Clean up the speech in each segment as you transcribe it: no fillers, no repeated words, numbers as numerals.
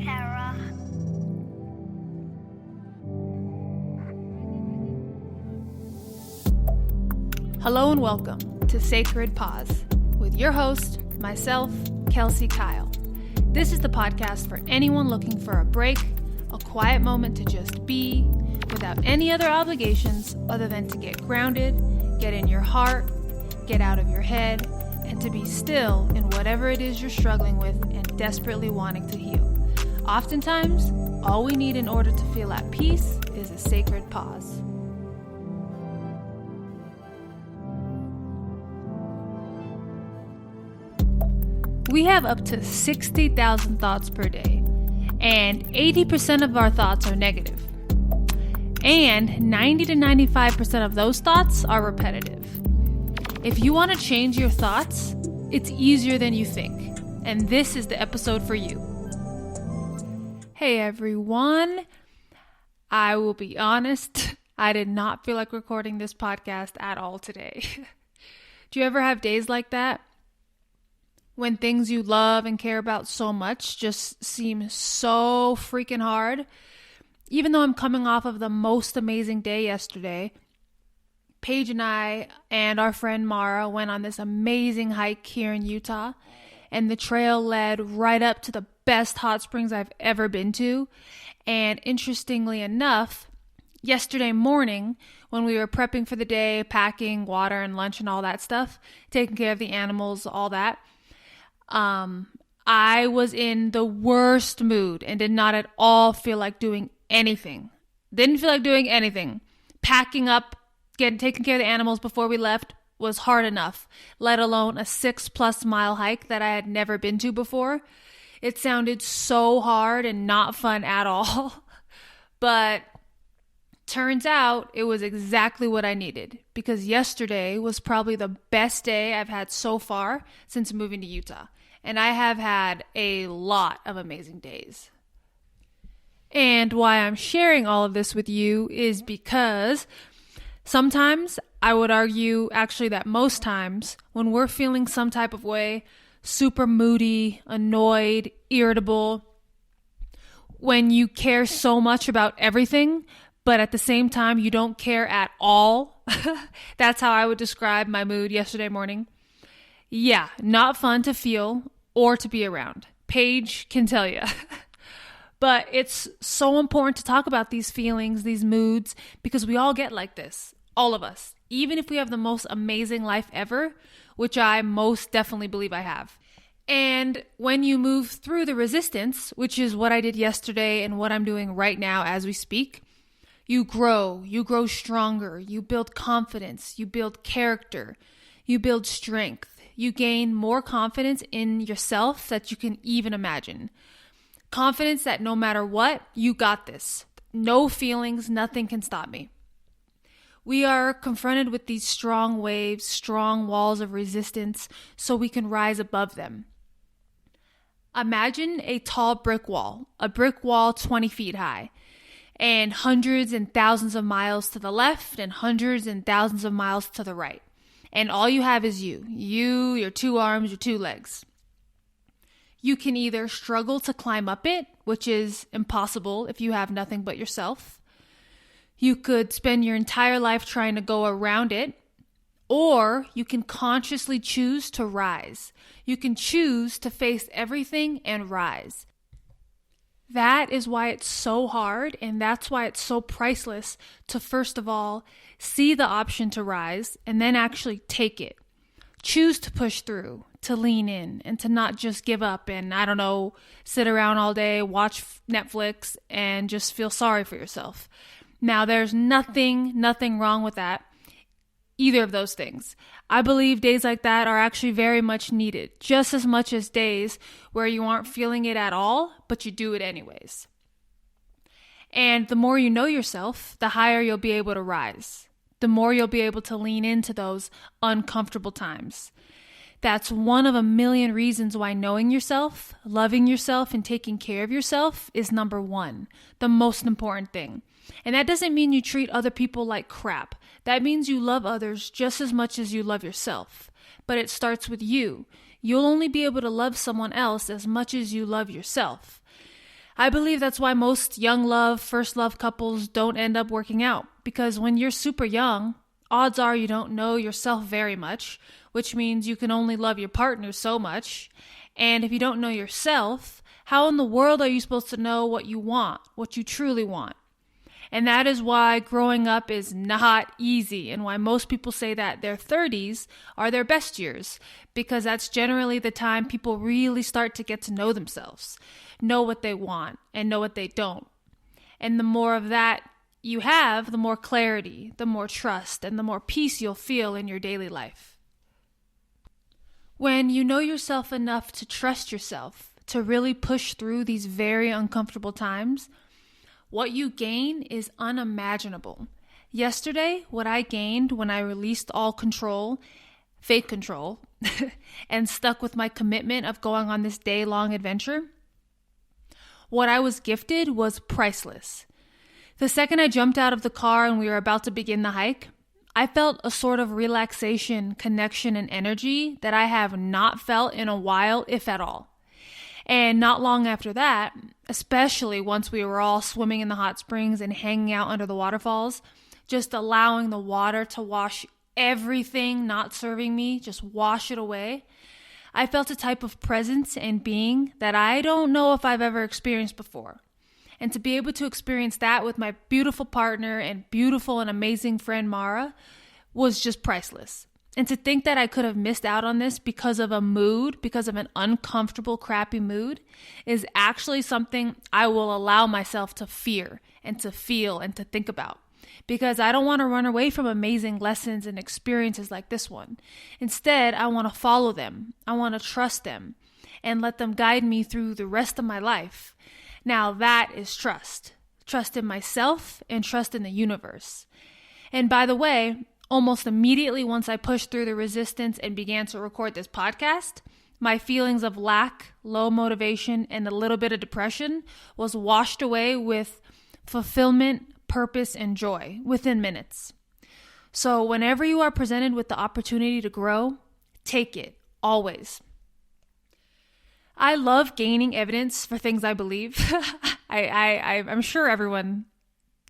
Para. Hello and welcome to Sacred Pause with your host, myself, Kelsey Keil. This is the podcast for anyone looking for a break, a quiet moment to just be, without any other obligations other than to get grounded, get in your heart, get out of your head, and to be still in whatever it is you're struggling with and desperately wanting to heal. Oftentimes, all we need in order to feel at peace is a sacred pause. We have up to 60,000 thoughts per day, and 80% of our thoughts are negative. And 90 to 95% of those thoughts are repetitive. If you want to change your thoughts, it's easier than you think, and this is the episode for you. Hey everyone, I will be honest, I did not feel like recording this podcast at all today. Do you ever have days like that? When things you love and care about so much just seem so freaking hard? Even though I'm coming off of the most amazing day yesterday, Paige and I and our friend Mara went on this amazing hike here in Utah, and the trail led right up to the best hot springs I've ever been to. And interestingly enough, yesterday morning, when we were prepping for the day, packing water and lunch and all that stuff, taking care of the animals, all that, I was in the worst mood and did not at all feel like doing anything. Didn't feel like doing anything. Packing up, taking care of the animals before we left was hard enough, let alone a 6+ mile hike that I had never been to before. It sounded so hard and not fun at all. But turns out it was exactly what I needed, because yesterday was probably the best day I've had so far since moving to Utah. And I have had a lot of amazing days. And why I'm sharing all of this with you is because sometimes, I would argue actually that most times, when we're feeling some type of way, super moody, annoyed, irritable, when you care so much about everything, but at the same time you don't care at all, that's how I would describe my mood yesterday morning. Yeah, not fun to feel or to be around. Paige can tell you. But it's so important to talk about these feelings, these moods, because we all get like this. All of us. Even if we have the most amazing life ever, which I most definitely believe I have. And when you move through the resistance, which is what I did yesterday and what I'm doing right now as we speak, you grow stronger, you build confidence, you build character, you build strength. You gain more confidence in yourself that you can even imagine. Confidence that no matter what, you got this. No feelings, nothing can stop me. We are confronted with these strong waves, strong walls of resistance, so we can rise above them. Imagine a tall brick wall 20 feet high, and hundreds and thousands of miles to the left and hundreds and thousands of miles to the right. And all you have is you, your two arms, your two legs. You can either struggle to climb up it, which is impossible if you have nothing but yourself. You could spend your entire life trying to go around it, or you can consciously choose to rise. You can choose to face everything and rise. That is why it's so hard, and that's why it's so priceless to, first of all, see the option to rise and then actually take it. Choose to push through, to lean in, and to not just give up and, sit around all day, watch Netflix, and just feel sorry for yourself. Now, there's nothing wrong with that. Either of those things. I believe days like that are actually very much needed, just as much as days where you aren't feeling it at all, but you do it anyways. And the more you know yourself, the higher you'll be able to rise. The more you'll be able to lean into those uncomfortable times. That's one of a million reasons why knowing yourself, loving yourself, and taking care of yourself is number one, the most important thing. And that doesn't mean you treat other people like crap. That means you love others just as much as you love yourself. But it starts with you. You'll only be able to love someone else as much as you love yourself. I believe that's why most young love, first love couples don't end up working out. Because when you're super young, odds are you don't know yourself very much, which means you can only love your partner so much. And if you don't know yourself, how in the world are you supposed to know what you want, what you truly want? And that is why growing up is not easy, and why most people say that their 30s are their best years, because that's generally the time people really start to get to know themselves, know what they want, and know what they don't. And the more of that you have, the more clarity, the more trust, and the more peace you'll feel in your daily life. When you know yourself enough to trust yourself, to really push through these very uncomfortable times, what you gain is unimaginable. Yesterday, what I gained when I released all control, fake control, and stuck with my commitment of going on this day-long adventure, what I was gifted was priceless. The second I jumped out of the car and we were about to begin the hike, I felt a sort of relaxation, connection, and energy that I have not felt in a while, if at all. And not long after that, especially once we were all swimming in the hot springs and hanging out under the waterfalls, just allowing the water to wash everything not serving me, just wash it away, I felt a type of presence and being that I don't know if I've ever experienced before. And to be able to experience that with my beautiful partner and beautiful and amazing friend Mara was just priceless. And to think that I could have missed out on this because of a mood, because of an uncomfortable, crappy mood, is actually something I will allow myself to fear and to feel and to think about. Because I don't want to run away from amazing lessons and experiences like this one. Instead, I want to follow them. I want to trust them and let them guide me through the rest of my life. Now that is trust. Trust in myself and trust in the universe. And by the way, almost immediately once I pushed through the resistance and began to record this podcast, my feelings of lack, low motivation, and a little bit of depression was washed away with fulfillment, purpose, and joy within minutes. So whenever you are presented with the opportunity to grow, take it, always. I love gaining evidence for things I believe. I'm sure everyone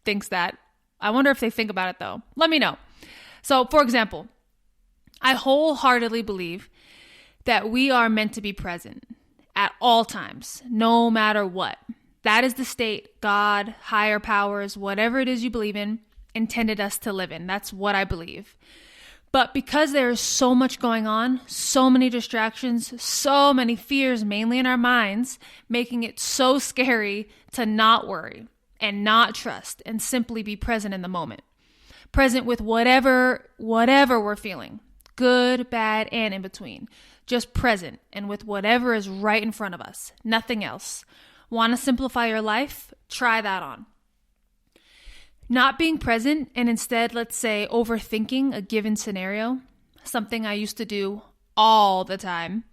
thinks that. I wonder if they think about it though. Let me know. So, for example, I wholeheartedly believe that we are meant to be present at all times, no matter what. That is the state God, higher powers, whatever it is you believe in, intended us to live in. That's what I believe. But because there is so much going on, so many distractions, so many fears, mainly in our minds, making it so scary to not worry and not trust and simply be present in the moment. Present with whatever we're feeling, good, bad, and in between. Just present and with whatever is right in front of us, nothing else. Want to simplify your life? Try that on. Not being present and instead, let's say, overthinking a given scenario, something I used to do all the time,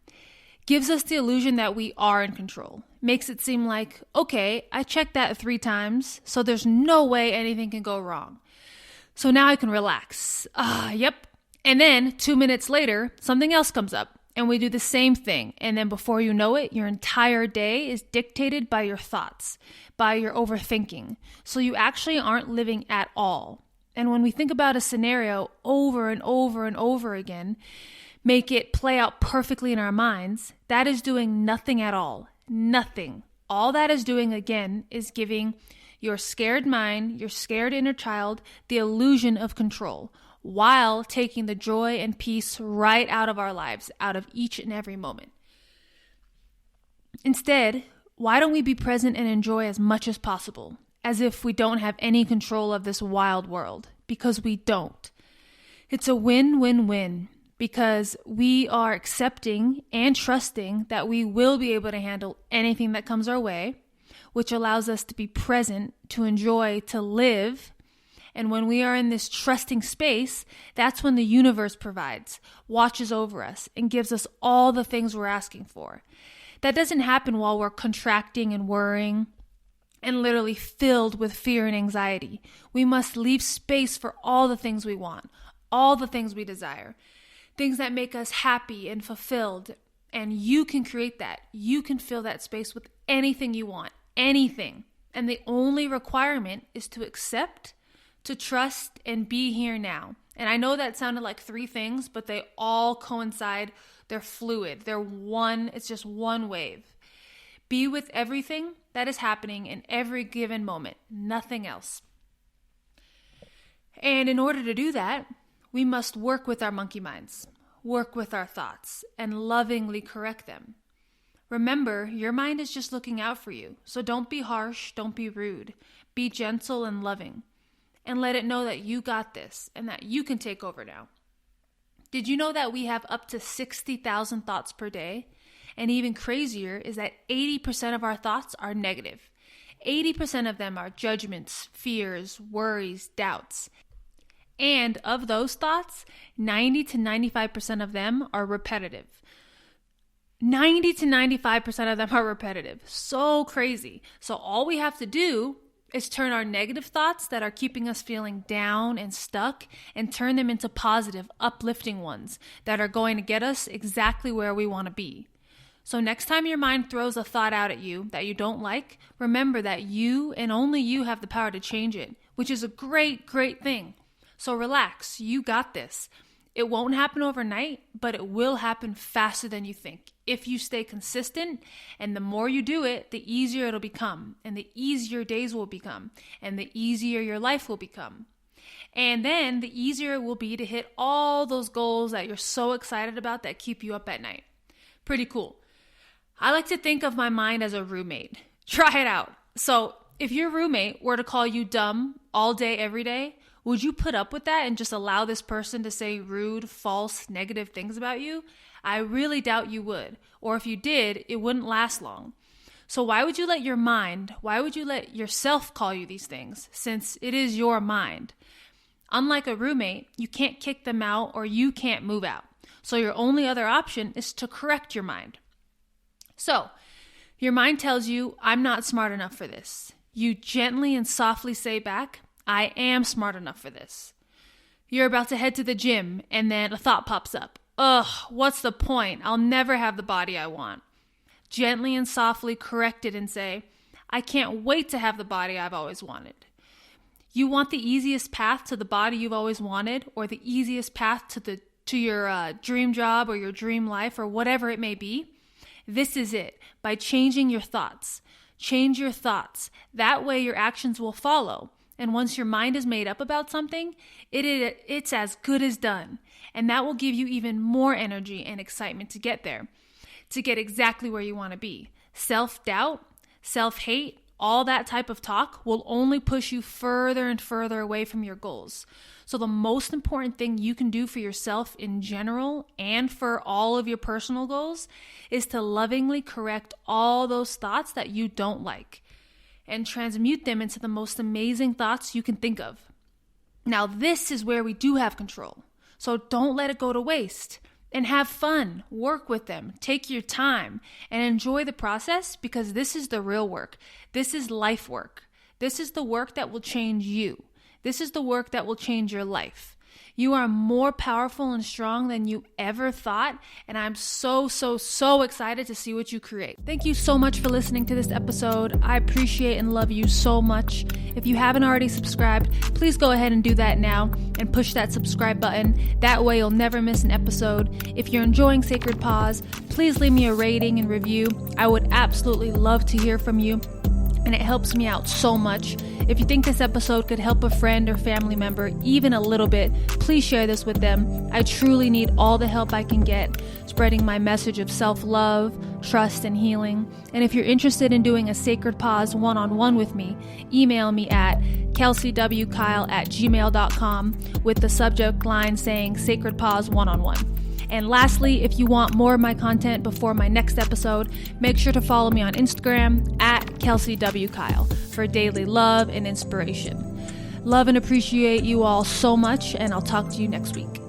gives us the illusion that we are in control. Makes it seem like, okay, I checked that 3 times, so there's no way anything can go wrong. So now I can relax. Yep. And then 2 minutes later, something else comes up and we do the same thing. And then before you know it, your entire day is dictated by your thoughts, by your overthinking. So you actually aren't living at all. And when we think about a scenario over and over and over again, make it play out perfectly in our minds, that is doing nothing at all. Nothing. All that is doing, again, is giving your scared mind, your scared inner child, the illusion of control, while taking the joy and peace right out of our lives, out of each and every moment. Instead, why don't we be present and enjoy as much as possible, as if we don't have any control of this wild world? Because we don't. It's a win-win-win, because we are accepting and trusting that we will be able to handle anything that comes our way, which allows us to be present, to enjoy, to live. And when we are in this trusting space, that's when the universe provides, watches over us, and gives us all the things we're asking for. That doesn't happen while we're contracting and worrying and literally filled with fear and anxiety. We must leave space for all the things we want, all the things we desire, things that make us happy and fulfilled. And you can create that. You can fill that space with anything you want. anything. And the only requirement is to accept, to trust, and be here now. And I know that sounded like 3 things, but they all coincide. They're fluid. It's just one wave. Be with everything that is happening in every given moment, nothing else. And in order to do that, we must work with our monkey minds, work with our thoughts, and lovingly correct them. Remember, your mind is just looking out for you, so don't be harsh, don't be rude. Be gentle and loving, and let it know that you got this and that you can take over now. Did you know that we have up to 60,000 thoughts per day? And even crazier is that 80% of our thoughts are negative. 80% of them are judgments, fears, worries, doubts. And of those thoughts, 90 to 95% of them are repetitive. 90 to 95% of them are repetitive. So crazy. So all we have to do is turn our negative thoughts that are keeping us feeling down and stuck and turn them into positive, uplifting ones that are going to get us exactly where we want to be. So next time your mind throws a thought out at you that you don't like, remember that you and only you have the power to change it, which is a great, great thing. So relax, you got this. It won't happen overnight, but it will happen faster than you think. If you stay consistent, and the more you do it, the easier it'll become, and the easier days will become, and the easier your life will become. And then the easier it will be to hit all those goals that you're so excited about that keep you up at night. Pretty cool. I like to think of my mind as a roommate. Try it out. So if your roommate were to call you dumb all day, every day, would you put up with that and just allow this person to say rude, false, negative things about you? I really doubt you would. Or if you did, it wouldn't last long. So why would you let yourself call you these things, since it is your mind? Unlike a roommate, you can't kick them out or you can't move out. So your only other option is to correct your mind. So your mind tells you, I'm not smart enough for this. You gently and softly say back, I am smart enough for this. You're about to head to the gym and then a thought pops up. Ugh, what's the point? I'll never have the body I want. Gently and softly correct it and say, I can't wait to have the body I've always wanted. You want the easiest path to the body you've always wanted, or the easiest path to your dream job or your dream life or whatever it may be? This is it. By changing your thoughts. Change your thoughts. That way your actions will follow. And once your mind is made up about something, it's as good as done. And that will give you even more energy and excitement to get there, to get exactly where you want to be. Self-doubt, self-hate, all that type of talk will only push you further and further away from your goals. So the most important thing you can do for yourself in general and for all of your personal goals is to lovingly correct all those thoughts that you don't like and transmute them into the most amazing thoughts you can think of. Now, this is where we do have control. So don't let it go to waste. And have fun, work with them, take your time, and enjoy the process, because this is the real work. This is life work. This is the work that will change you. This is the work that will change your life. You are more powerful and strong than you ever thought, and I'm so excited to see what you create. Thank you so much for listening to this episode. I appreciate and love you so much. If you haven't already subscribed, please go ahead and do that now and push that subscribe button. That way you'll never miss an episode. If you're enjoying Sacred Pause, please leave me a rating and review. I would absolutely love to hear from you, and it helps me out so much. If you think this episode could help a friend or family member even a little bit, please share this with them. I truly need all the help I can get spreading my message of self-love, trust, and healing. And if you're interested in doing a Sacred Pause one-on-one with me, email me at kelseywkeil@gmail.com with the subject line saying Sacred Pause one-on-one. And lastly, if you want more of my content before my next episode, make sure to follow me on Instagram at Kelsey W. Keil for daily love and inspiration. Love and appreciate you all so much, and I'll talk to you next week.